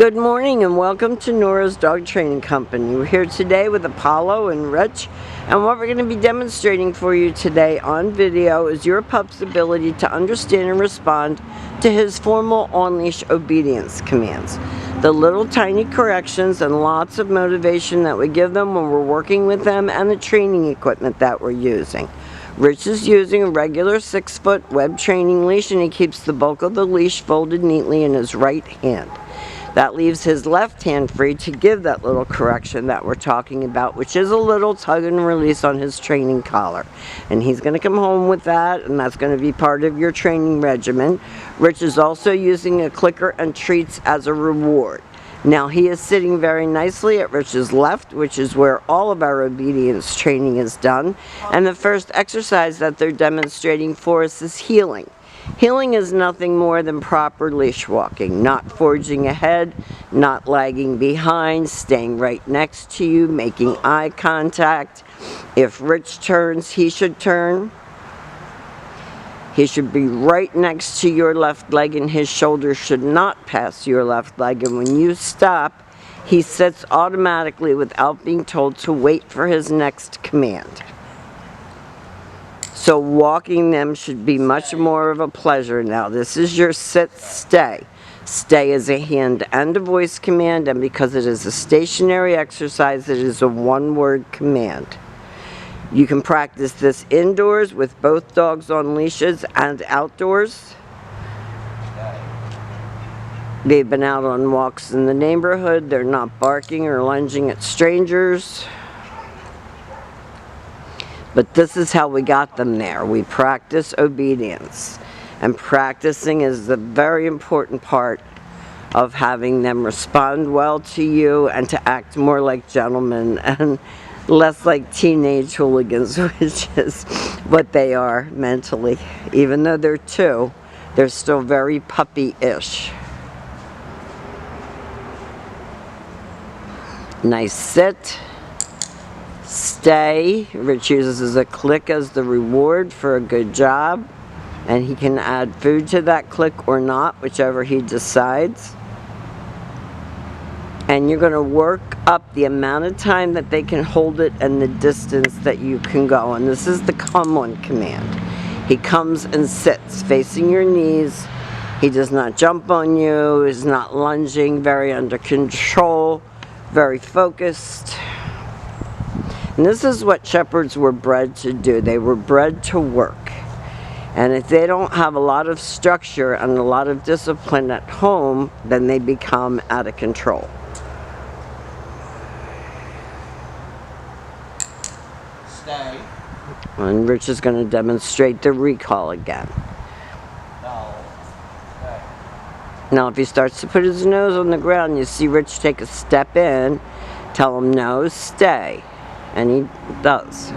Good morning and welcome to Nora's Dog Training Company. We're here today with Apollo and Rich, and what we're going to be demonstrating for you today on video is your pup's ability to understand and respond to his formal on-leash obedience commands. The little tiny corrections and lots of motivation that we give them when we're working with them, and the training equipment that we're using. Rich is using a regular 6-foot web training leash, and he keeps the bulk of the leash folded neatly in his right hand. That leaves his left hand free to give that little correction that we're talking about, which is a little tug and release on his training collar. And he's going to come home with that, and that's going to be part of your training regimen. Rich is also using a clicker and treats as a reward. Now he is sitting very nicely at Rich's left, which is where all of our obedience training is done. And the first exercise that they're demonstrating for us is heeling. Heeling is nothing more than proper leash walking, not forging ahead, not lagging behind, staying right next to you, making eye contact. If Rich turns, he should turn. He should be right next to your left leg, and his shoulder should not pass your left leg. And when you stop, he sits automatically without being told to wait for his next command. So walking them should be much more of a pleasure now. This is your sit, stay. Stay is a hand and a voice command, and because it is a stationary exercise, it is a one-word command. You can practice this indoors with both dogs on leashes and outdoors. They've been out on walks in the neighborhood. They're not barking or lunging at strangers. But this is how we got them there. We practice obedience. And practicing is the very important part of having them respond well to you and to act more like gentlemen and less like teenage hooligans, which is what they are mentally. Even though they're 2, they're still very puppy-ish. Nice sit. Stay. Rich uses a click as the reward for a good job, and he can add food to that click or not, whichever he decides. And you're going to work up the amount of time that they can hold it and the distance that you can go. And this is the come on command. He comes and sits facing your knees. He does not jump on you. He's not lunging. Very under control. Very focused. And this is what shepherds were bred to do. They were bred to work. And if they don't have a lot of structure and a lot of discipline at home, then they become out of control. Stay. And Rich is going to demonstrate the recall again. No. Stay. Now if he starts to put his nose on the ground, you see Rich take a step in, tell him no, stay. And he does.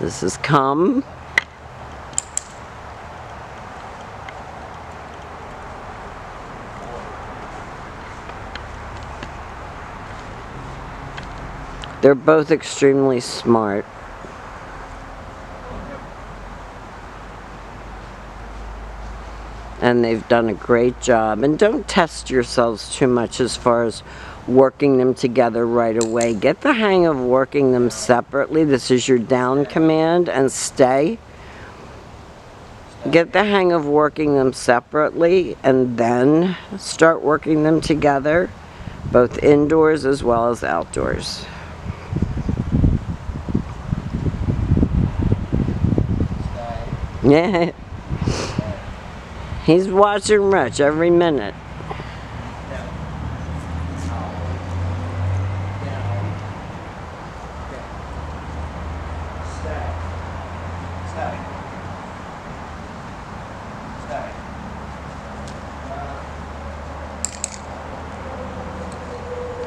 This is come. They're both extremely smart. And they've done a great job. And don't test yourselves too much as far as working them together right away. Get the hang of working them separately. This is your down command, and stay. Get the hang of working them separately and then start working them together, both indoors as well as outdoors. Yeah. He's watching Rich every minute.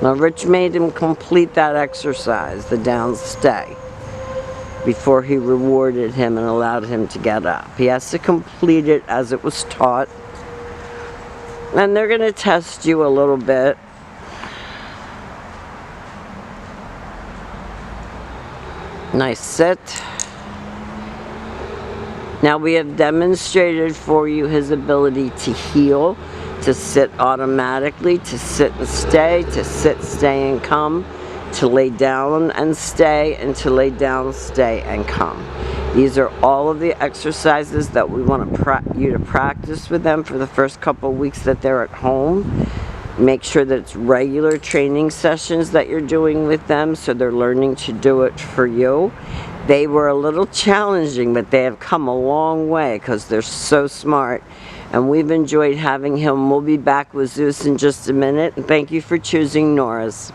Now Rich made him complete that exercise, the down stay, before he rewarded him and allowed him to get up. He has to complete it as it was taught. And they're going to test you a little bit. Nice sit. Now we have demonstrated for you his ability to heel, to sit automatically, to sit and stay, to sit, stay, and come, to lay down and stay, and to lay down, stay, and come. These are all of the exercises that we want you to practice with them for the first couple weeks that they're at home. Make sure that it's regular training sessions that you're doing with them so they're learning to do it for you. They were a little challenging, but they have come a long way because they're so smart. And we've enjoyed having him. We'll be back with Zeus in just a minute. And thank you for choosing Nora's.